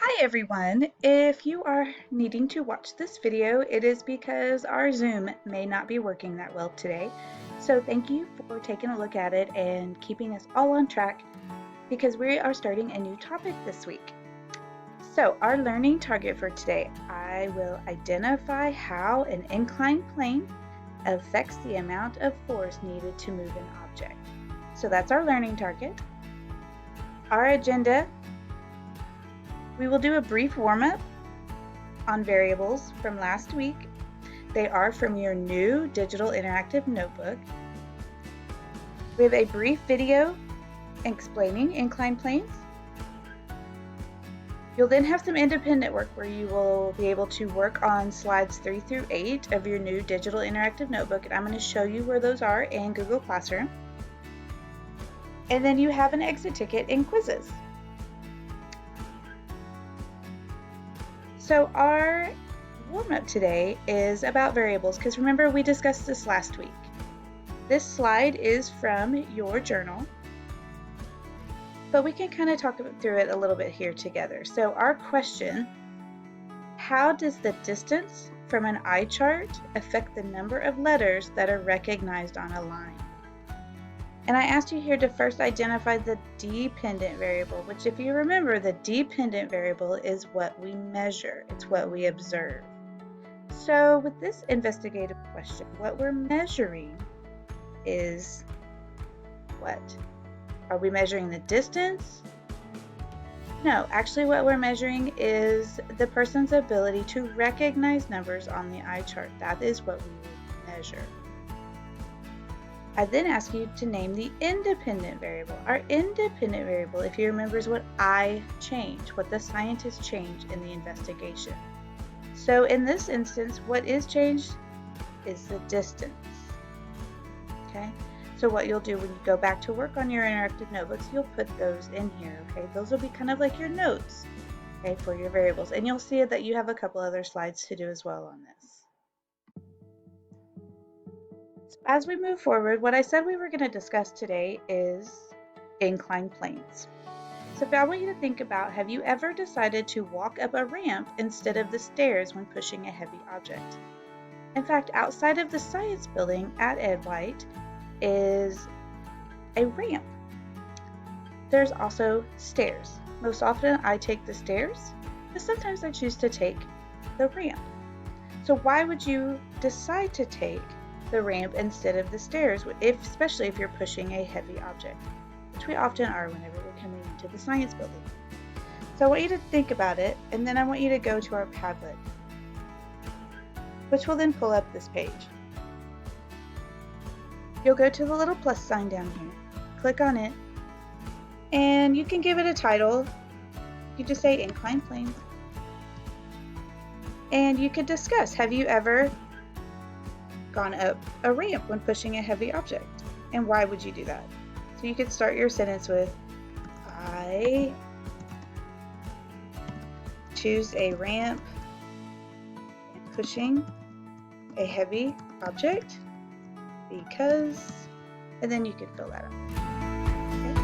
Hi everyone! If you are needing to watch this video, it is because our Zoom may not be working that well today. So thank you for taking a look at it and keeping us all on track because we are starting a new topic this week. So our learning target for today, I will identify how an inclined plane affects the amount of force needed to move an object. So that's our learning target. Our agenda, we will do a brief warm-up on variables from last week. They are from your new digital interactive notebook. We have a brief video explaining inclined planes. You'll then have some independent work where you will be able to work on slides 3 through 8 of your new digital interactive notebook, and I'm going to show you where those are in Google Classroom. And then you have an exit ticket and quizzes. So our warm-up today is about variables, because remember we discussed this last week. This slide is from your journal, but we can kind of talk through it a little bit here together. So our question, how does the distance from an eye chart affect the number of letters that are recognized on a line? And I asked you here to first identify the dependent variable, which if you remember, the dependent variable is what we measure. It's what we observe. So with this investigative question, what we're measuring is what? Are we measuring the distance? No, actually what we're measuring is the person's ability to recognize numbers on the eye chart. That is what we would measure. I then ask you to name the independent variable. Our independent variable, if you remember, is what I change, what the scientists change in the investigation. So in this instance, what is changed is the distance. Okay, so what you'll do when you go back to work on your interactive notebooks, you'll put those in here. Okay, those will be kind of like your notes, okay, for your variables. And you'll see that you have a couple other slides to do as well on this. As we move forward, what I said we were going to discuss today is inclined planes. So I want you to think about, have you ever decided to walk up a ramp instead of the stairs when pushing a heavy object? In fact, outside of the science building at Ed White is a ramp. There's also stairs. Most often I take the stairs, but sometimes I choose to take the ramp. So why would you decide to take the ramp instead of the stairs, especially if you're pushing a heavy object, which we often are whenever we're coming into the science building? So I want you to think about it, and then I want you to go to our Padlet, which will then pull up this page. You'll go to the little plus sign down here, click on it, and you can give it a title. You can just say inclined planes, and you could discuss, have you ever gone up a ramp when pushing a heavy object, and why would you do that? So you could start your sentence with, I choose a ramp when pushing a heavy object because, and then you can fill that out. Okay.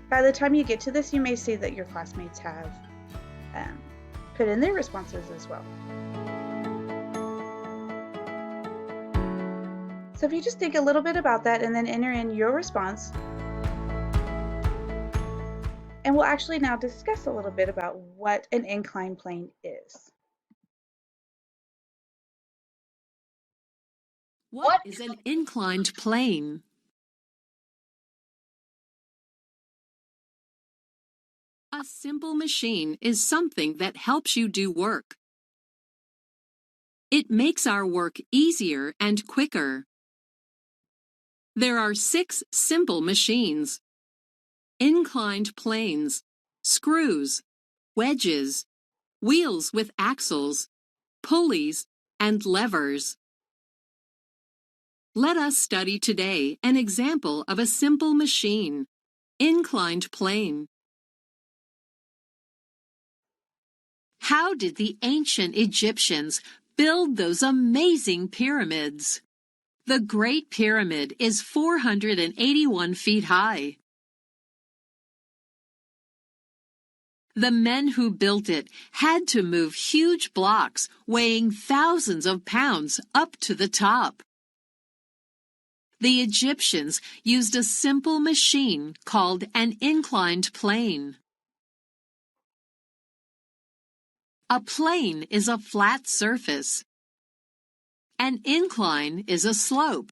By the time you get to this, you may see that your classmates have put in their responses as well. So if you just think a little bit about that and then enter in your response, and we'll actually now discuss a little bit about what an inclined plane is. What is an inclined plane? A simple machine is something that helps you do work. It makes our work easier and quicker. There are 6 simple machines: inclined planes, screws, wedges, wheels with axles, pulleys, and levers. Let us study today an example of a simple machine, inclined plane. How did the ancient Egyptians build those amazing pyramids? The Great Pyramid is 481 feet high. The men who built it had to move huge blocks weighing thousands of pounds up to the top. The Egyptians used a simple machine called an inclined plane. A plane is a flat surface. An incline is a slope.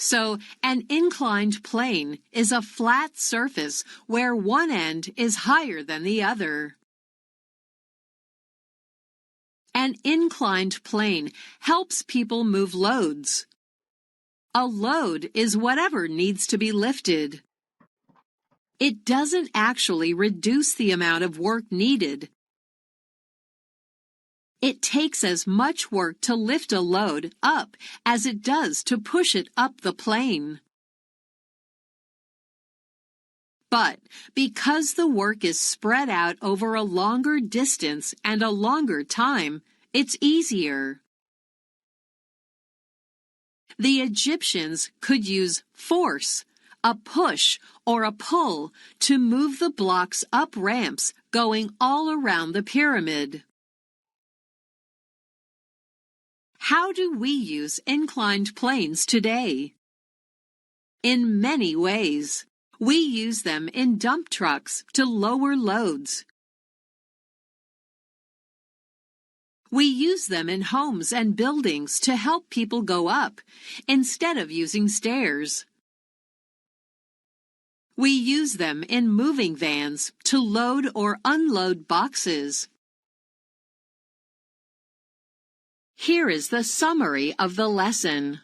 So, an inclined plane is a flat surface where one end is higher than the other. An inclined plane helps people move loads. A load is whatever needs to be lifted. It doesn't actually reduce the amount of work needed. It takes as much work to lift a load up as it does to push it up the plane. But because the work is spread out over a longer distance and a longer time, it's easier. The Egyptians could use force, a push or a pull, to move the blocks up ramps going all around the pyramid. How do we use inclined planes today? In many ways. We use them in dump trucks to lower loads. We use them in homes and buildings to help people go up, instead of using stairs. We use them in moving vans to load or unload boxes. Here is the summary of the lesson.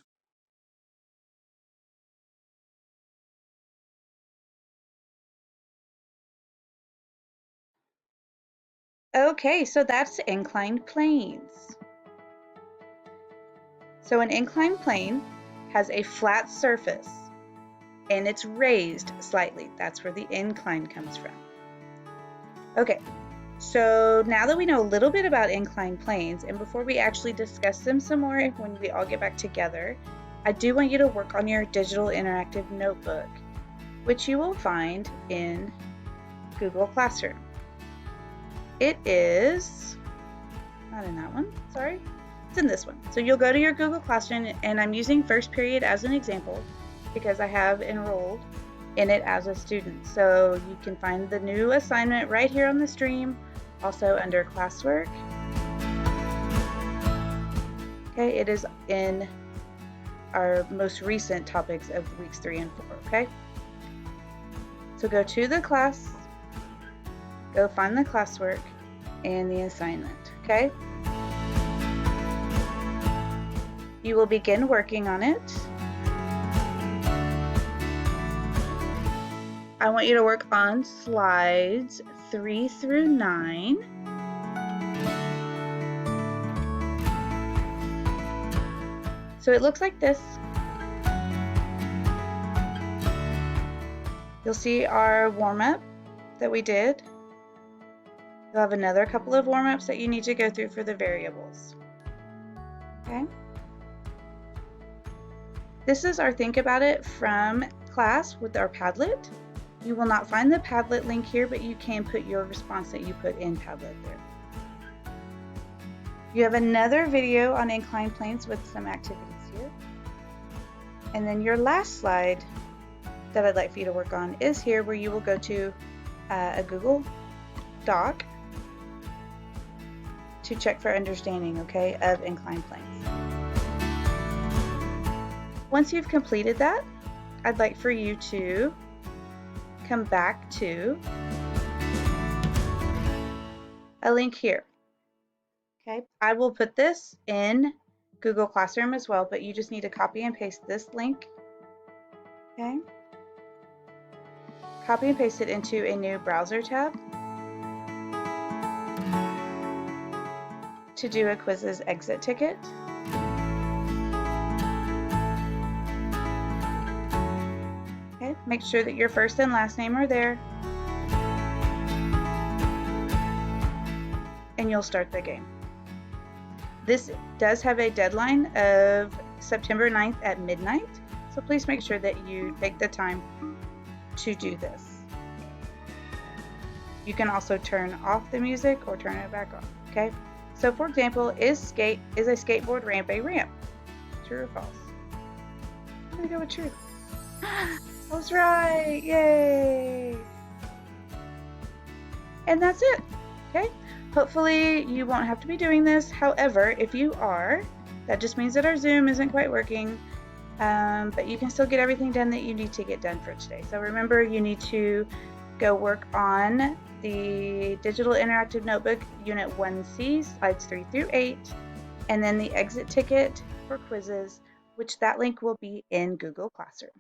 Okay, so that's inclined planes. So an inclined plane has a flat surface and it's raised slightly. That's where the incline comes from. Okay, so now that we know a little bit about inclined planes, and before we actually discuss them some more when we all get back together, I do want you to work on your digital interactive notebook, which you will find in Google Classroom. It is not in that one, sorry. It's in this one. So you'll go to your Google Classroom, and I'm using first period as an example because I have enrolled in it as a student. So you can find the new assignment right here on the stream, also under classwork. Okay, it is in our most recent topics of weeks 3 and 4, okay? So go to the class, go find the classwork and the assignment, okay? You will begin working on it. I want you to work on slides 3 through 9. So it looks like this. You'll see our warm-up that we did. You'll have another couple of warm-ups that you need to go through for the variables. Okay? This is our Think About It from class with our Padlet. You will not find the Padlet link here, but you can put your response that you put in Padlet there. You have another video on inclined planes with some activities here. And then your last slide that I'd like for you to work on is here, where you will go to a Google Doc to check for understanding, okay, of inclined planes. Once you've completed that, I'd like for you to come back to a link here. Okay, I will put this in Google Classroom as well, but you just need to copy and paste this link. Okay, copy and paste it into a new browser tab to do a quizzes exit ticket. Okay, make sure that your first and last name are there, and you'll start the game. This does have a deadline of September 9th at midnight, so please make sure that you take the time to do this. You can also turn off the music or turn it back on, okay? So for example, is a skateboard ramp a ramp? True or false? I'm gonna go with true. I was right, yay! And that's it, okay? Hopefully you won't have to be doing this. However, if you are, that just means that our Zoom isn't quite working, but you can still get everything done that you need to get done for today. So remember, you need to go work on the Digital Interactive Notebook Unit 1C, slides 3 through 8, and then the exit ticket for quizzes, which that link will be in Google Classroom.